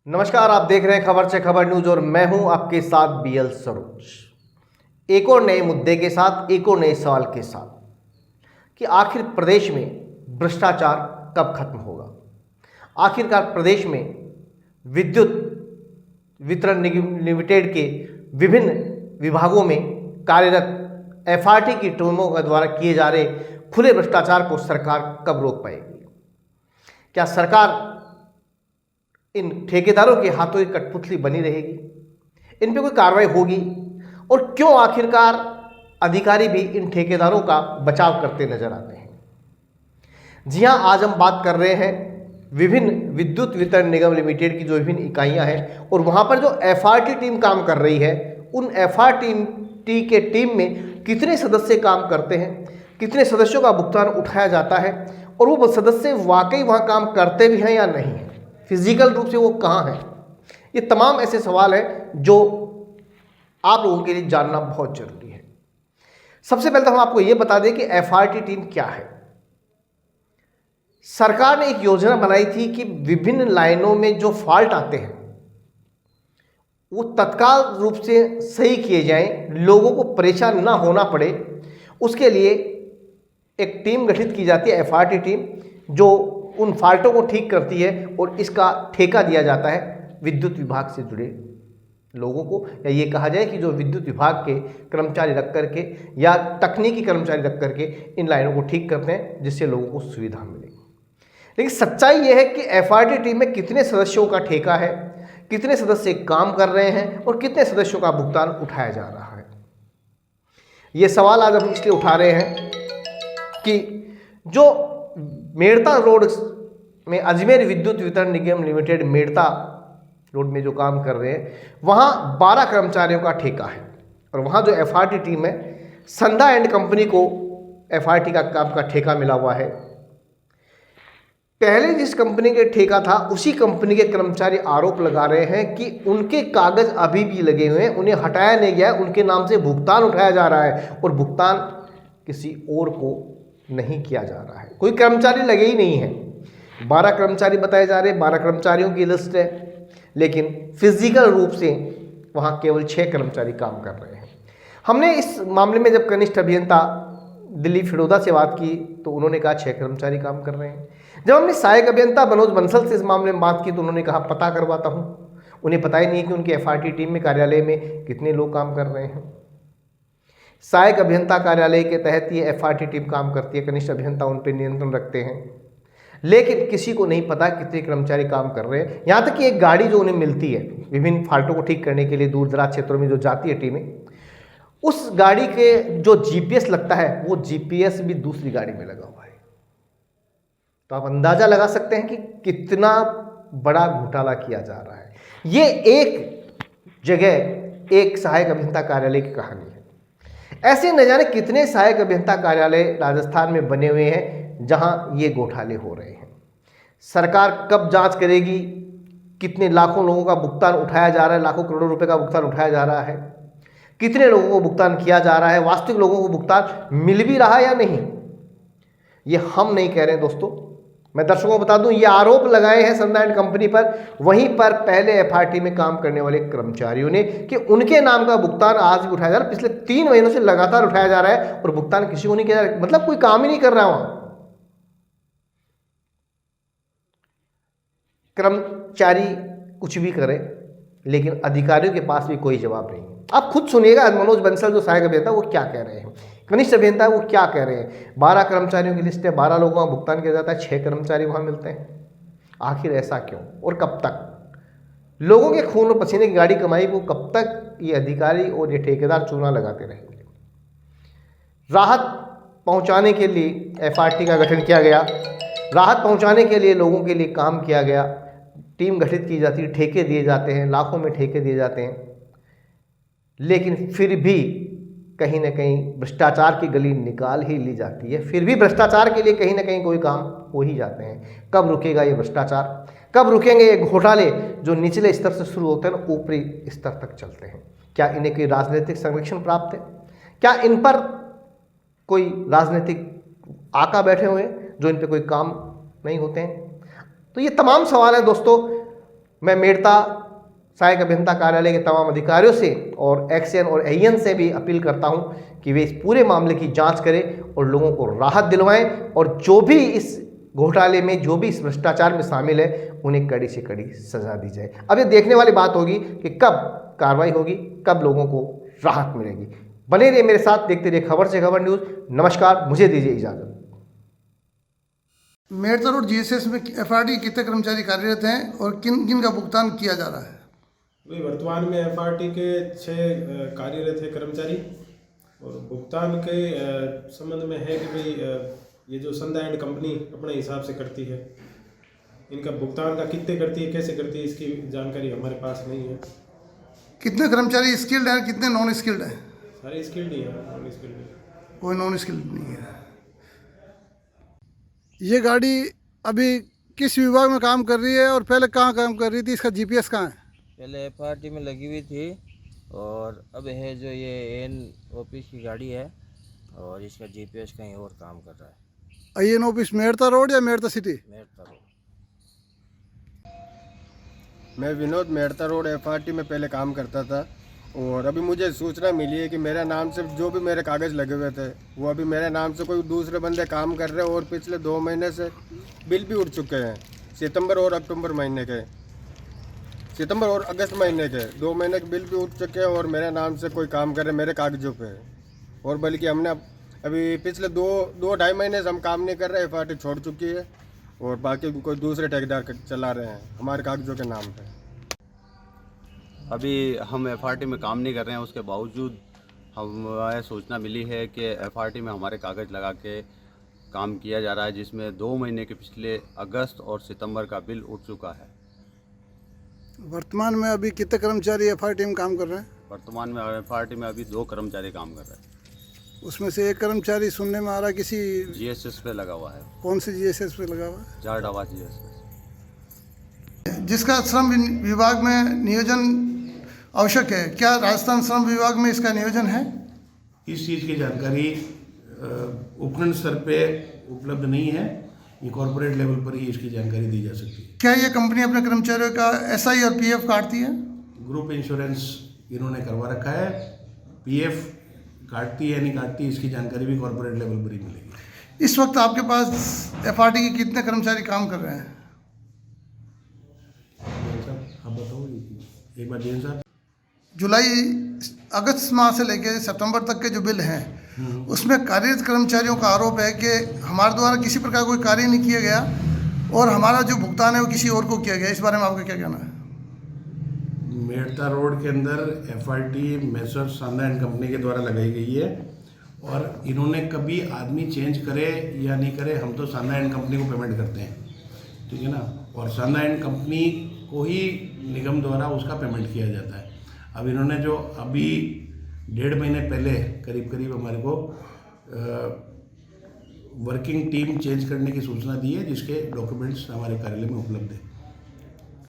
नमस्कार, आप देख रहे हैं खबर से खबर न्यूज और मैं हूं आपके साथ बीएल सरोज। एक और नए मुद्दे के साथ, एक और नए सवाल के साथ कि आखिर प्रदेश में भ्रष्टाचार कब खत्म होगा। आखिरकार प्रदेश में विद्युत वितरण निगम लिमिटेड के विभिन्न विभागों में कार्यरत एफआरटी की टीमों के द्वारा किए जा रहे खुले भ्रष्टाचार को सरकार कब रोक पाएगी। क्या सरकार इन ठेकेदारों के हाथों की कठपुतली बनी रहेगी, इन पे कोई कार्रवाई होगी, और क्यों आखिरकार अधिकारी भी इन ठेकेदारों का बचाव करते नजर आते हैं। जी हां, आज हम बात कर रहे हैं विभिन्न विद्युत वितरण निगम लिमिटेड की जो विभिन्न इकाइयां हैं और वहां पर जो एफआरटी टीम काम कर रही है, उन एफआरटी के टीम में कितने सदस्य काम करते हैं, कितने सदस्यों का भुगतान उठाया जाता है और वो सदस्य वाकई वहां काम करते भी हैं या नहीं है, फिजिकल रूप से वो कहाँ हैं। ये तमाम ऐसे सवाल हैं जो आप लोगों के लिए जानना बहुत जरूरी है। सबसे पहले तो हम आपको ये बता दें कि एफआरटी टीम क्या है। सरकार ने एक योजना बनाई थी कि विभिन्न लाइनों में जो फॉल्ट आते हैं वो तत्काल रूप से सही किए जाएं, लोगों को परेशान ना होना पड़े। उसके लिए एक टीम गठित की जाती है, एफआरटी टीम, जो उन फॉल्टों को ठीक करती है और इसका ठेका दिया जाता है विद्युत विभाग से जुड़े लोगों को, या ये कहा जाए कि जो विद्युत विभाग के कर्मचारी रख करके या तकनीकी कर्मचारी रख करके इन लाइनों को ठीक करते हैं, जिससे लोगों को सुविधा मिले। लेकिन सच्चाई ये है कि एफआरटी टीम में कितने सदस्यों का ठेका है, कितने सदस्य काम कर रहे हैं और कितने सदस्यों का भुगतान उठाया जा रहा है। ये सवाल आज हम इसलिए उठा रहे हैं कि जो मेड़ता रोड में अजमेर विद्युत वितरण निगम लिमिटेड मेड़ता रोड में जो काम कर रहे हैं, वहाँ 12 कर्मचारियों का ठेका है और वहाँ जो एफआरटी टीम है, संधा एंड कंपनी को एफआरटी का काम का ठेका मिला हुआ है। पहले जिस कंपनी के ठेका था उसी कंपनी के कर्मचारी आरोप लगा रहे हैं कि उनके कागज अभी भी लगे हुए हैं, उन्हें हटाया नहीं गया, उनके नाम से भुगतान उठाया जा रहा है और भुगतान किसी और को नहीं किया जा रहा है। कोई कर्मचारी लगे ही नहीं है। 12 कर्मचारी बताए जा रहे हैं, 12 कर्मचारियों की लिस्ट है, लेकिन फिजिकल रूप से वहाँ केवल 6 कर्मचारी काम कर रहे हैं। हमने इस मामले में जब कनिष्ठ अभियंता दिल्ली फिरोदा से बात की तो उन्होंने कहा 6 कर्मचारी काम कर रहे हैं। जब हमने सहायक अभियंता मनोज बंसल से इस मामले में बात की तो उन्होंने कहा पता करवाता हूँ। उन्हें पता ही नहीं है कि उनकी एफआरटी टीम में कार्यालय में कितने लोग काम कर रहे हैं। सहायक अभियंता कार्यालय के तहत ये एफआरटी टीम काम करती है, कनिष्ठ अभियंता उन पर नियंत्रण रखते हैं, लेकिन किसी को नहीं पता कितने कर्मचारी काम कर रहे हैं। यहाँ तक कि एक गाड़ी जो उन्हें मिलती है विभिन्न फॉल्टों को ठीक करने के लिए दूर दराज क्षेत्रों में जो जाती है टीमें, उस गाड़ी के जो जीपीएस लगता है वो जीपीएस भी दूसरी गाड़ी में लगा हुआ है। तो आप अंदाजा लगा सकते हैं कि कितना बड़ा घोटाला किया जा रहा है। ये एक जगह एक सहायक अभियंता कार्यालय की कहानी है। ऐसे न जाने कितने सहायक अभियंता कार्यालय राजस्थान में बने हुए हैं जहां ये घोटाले हो रहे हैं। सरकार कब जांच करेगी, कितने लाखों लोगों का भुगतान उठाया जा रहा है, लाखों करोड़ों रुपए का भुगतान उठाया जा रहा है, कितने लोगों को भुगतान किया जा रहा है, वास्तविक लोगों को भुगतान मिल भी रहा है या नहीं, ये हम नहीं कह रहे हैं दोस्तों। मैं दर्शकों को बता दूं, ये आरोप लगाए हैं संधा एंड कंपनी पर, वहीं पर पहले एफआरटी में काम करने वाले कर्मचारियों ने, कि उनके नाम का भुगतान आज भी उठाया जा रहा है। पिछले 3 महीनों से लगातार उठाया जा रहा है और भुगतान किसी को नहीं किया जा रहा, मतलब कोई काम ही नहीं कर रहा वहां। कर्मचारी कुछ भी करे लेकिन अधिकारियों के पास भी कोई जवाब नहीं है। आप खुद सुनिएगा मनोज बंसल जो सहायक अभियंता वो क्या कह रहे हैं, कनिष्ठ अभियंता है वो क्या कह रहे हैं। 12 कर्मचारियों की लिस्ट है, 12 लोगों का भुगतान किया जाता है, 6 कर्मचारी वहां मिलते हैं। आखिर ऐसा क्यों और कब तक? लोगों के खून और पसीने की गाड़ी कमाई को कब तक ये अधिकारी और ये ठेकेदार चूना लगाते रहेंगे? राहत पहुंचाने के लिए एफआरटी का गठन किया गया, राहत पहुंचाने के लिए लोगों के लिए काम किया गया, टीम गठित की जाती है, ठेके दिए जाते हैं, लाखों में ठेके दिए जाते हैं, लेकिन फिर भी कहीं ना कहीं भ्रष्टाचार की गली निकाल ही ली जाती है। फिर भी भ्रष्टाचार के लिए कहीं ना कहीं कोई काम हो ही जाते हैं। कब रुकेगा ये भ्रष्टाचार, कब रुकेंगे ये घोटाले जो निचले स्तर से शुरू होते हैं ना ऊपरी स्तर तक चलते हैं? क्या इन्हें कोई राजनीतिक संरक्षण प्राप्त है? क्या इन पर कोई राजनीतिक आका बैठे हुए हैं जो इन पर कोई काम नहीं होते हैं? तो ये तमाम सवाल हैं दोस्तों। मैं मेड़ता सहायक अभियंता कार्यालय के तमाम अधिकारियों से और एक्सएन और एईएन से भी अपील करता हूं कि वे इस पूरे मामले की जांच करें और लोगों को राहत दिलवाएं, और जो भी इस घोटाले में, जो भी इस भ्रष्टाचार में शामिल है, उन्हें कड़ी से कड़ी सजा दी जाए। अब ये देखने वाली बात होगी कि कब कार्रवाई होगी, कब लोगों को राहत मिलेगी। बने रहिए मेरे साथ, देखते रहिए खबर से खबर न्यूज़। नमस्कार, मुझे दीजिए इजाज़त। मेड़ता रोड जीएसएस में एफआरटी कितने कर्मचारी कार्यरत हैं और किन किन का भुगतान किया जा रहा है? वही वर्तमान में एफआरटी के 6 कार्यरत है कर्मचारी, और भुगतान के संबंध में है कि भाई ये जो संध्या एंड कंपनी अपने हिसाब से करती है, इनका भुगतान का कितने करती है, कैसे करती है, इसकी जानकारी हमारे पास नहीं है। कितने कर्मचारी स्किल्ड हैं, कितने नॉन स्किल्ड हैं? सारे स्किल्ड ही हैं, नॉन स्किल्ड नहीं। कोई नॉन स्किल्ड नहीं है। ये गाड़ी अभी किस विभाग में काम कर रही है और पहले कहाँ काम कर रही थी? इसका जीपीएस कहाँ है? पहले एफआरटी में लगी हुई थी, और अब है जो ये एन ऑफिस की गाड़ी है, और इसका जीपीएस कहीं और काम कर रहा है। आईएन ऑफिस मेड़ता रोड या मेड़ता सिटी? मेड़ता रोड। मैं विनोद मेड़ता रोड एफआरटी में पहले काम करता था, और अभी मुझे सूचना मिली है कि मेरे नाम से जो भी मेरे कागज़ लगे हुए थे वो अभी मेरे नाम से कोई दूसरे बंदे काम कर रहे हैं, और पिछले 2 महीने से बिल भी उठ चुके हैं। सितंबर और अक्टूबर महीने के, सितंबर और अगस्त महीने के 2 महीने के बिल भी उठ चुके हैं, और मेरे नाम से कोई काम कर रहे हैं मेरे कागजों पे। और बल्कि हमने अभी पिछले 2-2.5 महीने से हम काम नहीं कर रहे, एफआरटी छोड़ चुकी है, और बाकी कोई दूसरे ठेकेदार चला रहे हैं हमारे कागजों के नाम पे। अभी हम एफआरटी में काम नहीं कर रहे हैं, उसके बावजूद हमें सूचना मिली है कि एफआरटी में हमारे कागज़ लगा के काम किया जा रहा है, जिसमें 2 महीने के पिछले अगस्त और सितंबर का बिल उठ चुका है। वर्तमान में अभी कितने कर्मचारी एफआरटी में काम कर रहे हैं? वर्तमान में एफआरटी में अभी 2 कर्मचारी काम कर रहे हैं। उसमें से एक कर्मचारी सुनने में आ रहा है किसी जीएसएस पे लगा हुआ है। कौन सी जीएसएस पे लगा हुआ है? जारडावा जीएसएस। जिसका श्रम विभाग में नियोजन आवश्यक है, क्या राजस्थान श्रम विभाग में इसका नियोजन है? इस चीज़ की जानकारी उपखंड स्तर पे उपलब्ध नहीं है, ये कॉर्पोरेट लेवल पर ही इसकी जानकारी दी जा सकती है। क्या ये कंपनी अपने कर्मचारियों का एसआई और पीएफ काटती है? ग्रुप इंश्योरेंस इन्होंने करवा रखा है, पीएफ काटती है नहीं काटती इसकी जानकारी भी कॉर्पोरेट लेवल पर ही मिलेगी। इस वक्त आपके पास एफआरटी के कितने कर्मचारी काम कर रहे हैं? जैन साहब आप बताओ एक बार। जैन साहब, जुलाई अगस्त माह से लेकर सितंबर तक के जो बिल हैं उसमें कार्यरत कर्मचारियों का आरोप है कि हमारे द्वारा किसी प्रकार कोई कार्य नहीं किया गया और हमारा जो भुगतान है वो किसी और को किया गया। इस बारे में आपका क्या कहना है? मेड़ता रोड के अंदर एफआरटी मेसर सांदा एंड कंपनी के द्वारा लगाई गई है, और इन्होंने कभी आदमी चेंज करे या नहीं करे, हम तो सांदा एंड कंपनी को पेमेंट करते हैं, ठीक है ना, और सांदा एंड कंपनी को ही निगम द्वारा उसका पेमेंट किया जाता है। अब इन्होंने जो अभी 1.5 महीने पहले करीब हमारे को वर्किंग टीम चेंज करने की सूचना दी है, जिसके डॉक्यूमेंट्स हमारे कार्यालय में उपलब्ध है।